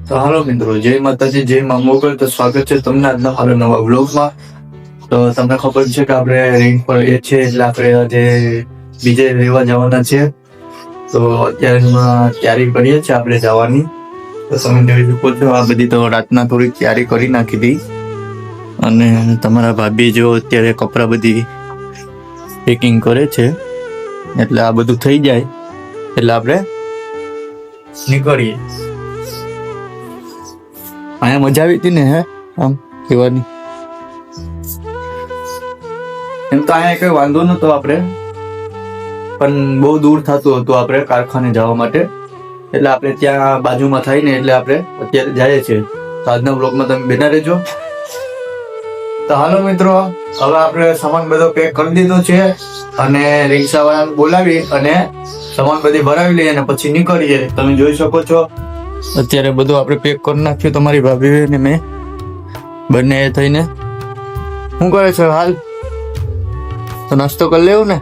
તો હાલો મિત્રો, જય માતાજી, જય મા મોગલ. તો સ્વાગત છે તમને આજના મારા નવા વ્લોગમાં. તો તમને ખબર છે કે આપણે રેન્ક પર એ છે એટલે આપણે આજે બીજે રહેવા જવાના છે. તો અત્યારે તૈયારી કરીએ છીએ આપણે જવાની. તો તમે જોઈ શકો છો આ બધી તો રાતના થોડી તૈયારી કરી નાખી હતી. અને તમારા ભાભી જો અત્યારે કપડાં બધી પેકિંગ કરે છે, એટલે આ બધું થઈ જાય એટલે આપણે નીકળીએ. અહીંયા મજા આવી હતી ને આમ કહેવાની. એમ તો અહીંયા કઈ વાંધો નતો આપણે, પણ બહુ દૂર થતું હતું આપણે કારખાને જવા માટે, એટલે આપણે ત્યાં બાજુમાં થાય ને એટલે આપણે અત્યારે જઈએ છીએ. તો આજના બ્લોગમાં તમે બેઠા રહેજો. તો હાલો મિત્રો, હવે આપણે સામાન બધો પેક કરી દીધો છે અને રિક્ષાવાળાને બોલાવી અને સામાન બધી ભરાવી લઈએ અને પછી નીકળીએ. તમે જોઈ શકો છો અત્યારે બધું આપણે પેક કરી નાખ્યું, તમારી ભાભી ને મેં બંને થઈને. શું કરે છે હાલ? તો નાસ્તો કરી લેવું ને?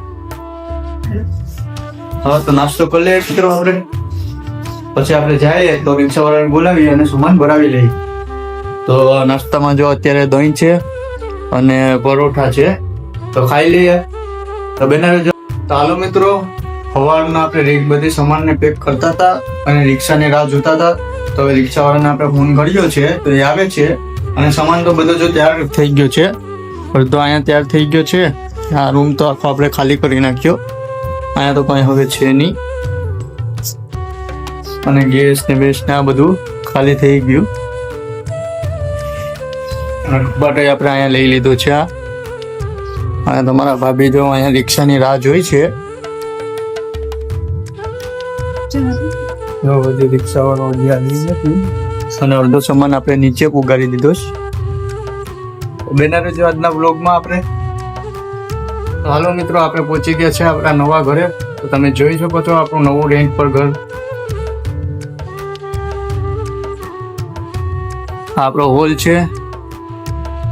હા, તો નાસ્તો કરી લઈએ મિત્રો આપણે. પછી આપણે જઈએ તો રિક્ષાવાળાને બોલાવી અને સામાન ભરાવી લઈએ. તો નાસ્તામાં જો અત્યારે દહીં છે અને પરોઠા છે, તો ખાઈ લઈએ. તો બેના રહેજો. તો હાલો મિત્રો, સવારના આપણે બધી સામાનને પેક કરતા હતા અને રિક્ષાની રાહ જોતા હતા. તો હવે રિક્ષાવાળાને આપણે ફોન કર્યો છે તો એ આવે છે અને સામાન તો બધો જો તૈયાર થઈ ગયો છે, બધો અહીંયા તૈયાર થઈ ગયો છે. આ રૂમ તો આખો આપણે ખાલી કરી નાખ્યો, અહીંયા તો કંઈ હવે છે નહીં. અને ગેસ ને બેસ ને આ બધું ખાલી થઈ ગયું. બટ આપણે અહીંયા લઈ લીધું છે. અહીંયા તમારા ભાભી જો અહીંયા રિક્ષાની રાહ જોઈ છે. બધી રિક્ષાવાળો અને અડધો સામાન આપણે નીચે પુગાડી દીધો છે. બેના રહેજો આજના બ્લોગમાં આપણે. હાલો મિત્રો, આપણે પહોંચી ગયા છે આપણા નવા ઘરે. તો તમે જોઈ શકો છો આપણું નવું રેન્ટ પર ઘર. આપણો હોલ છે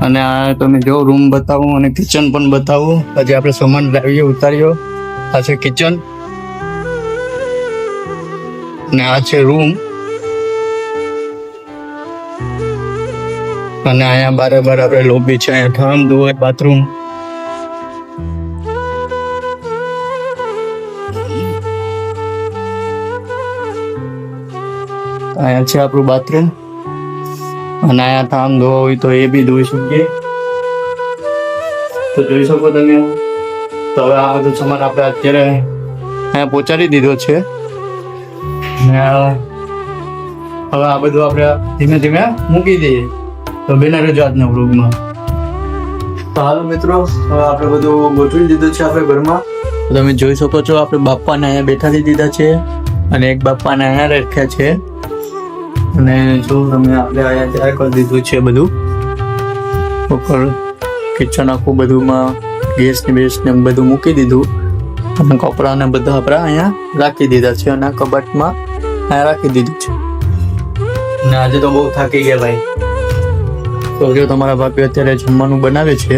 અને આ તમે જો રૂમ બતાવું અને કિચન પણ બતાવું. હજી આપણે સામાન લાવીએ ઉતાર્યો. આ છે કિચન અને આ છે રૂમ. અને અહીંયા બરાબર આપણે લોબી છે, અહીંયા ઠામ ધોવાય, બાથરૂમ. અહીંયા છે આપણું બાથરૂમ અને અહીંયા ઠામ ધોવા હોય તો એ બી ધોઈ શકીએ. તો જોઈ શકો તમે. તો હવે આ બધું સામાન આપણે અત્યારે અહીંયા પહોંચાડી દીધો છે. હવે આ બધું આપણે ધીમે ધીમે મૂકી દઈએ. તો બેના રહેજો આજના વ્લોગમાં. તો હાલો મિત્રો, હવે આપણે બધું ગોઠવી દીધું છે આપણે ઘરમાં. તમે જોઈ શકો છો આપણે બાપાને અહીંયા બેઠાડી દીધા છે અને એક બાપાને અહીંયા રાખ્યા છે. અને જો તમે આપણે અહીંયા તૈયાર કરી દીધું છે બધું. ઉપર કિચન આખું બધુંમાં ગેસ ને બેસ ને બધું મૂકી દીધું અને કપડાં ને બધા આપણે અહીંયા રાખી દીધા છે અને કબાટમાં અહીંયા રાખી દીધું છે. ને આજે તો બહુ થાકી ગયા ભાઈ. તો જો તમારા ભાભી અત્યારે જમવાનું બનાવે છે.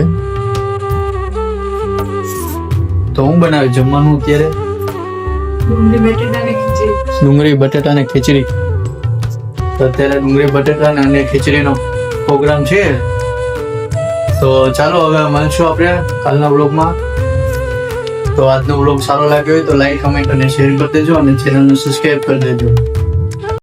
તો હું બનાવે જમવાનું અત્યારે? ડુંગળી બટેટા ને ખીચડી. તો અત્યારે ડુંગળી બટેટા અને ખીચડીનો પ્રોગ્રામ છે. તો ચાલો હવે મળશું આપણે કાલના વ્લોગમાં. તો આજનો વ્લોગ સારો લાગ્યો હોય તો લાઈક, કમેન્ટ અને શેર કરી દેજો અને ચેનલને સબસ્ક્રાઈબ કરી દેજો.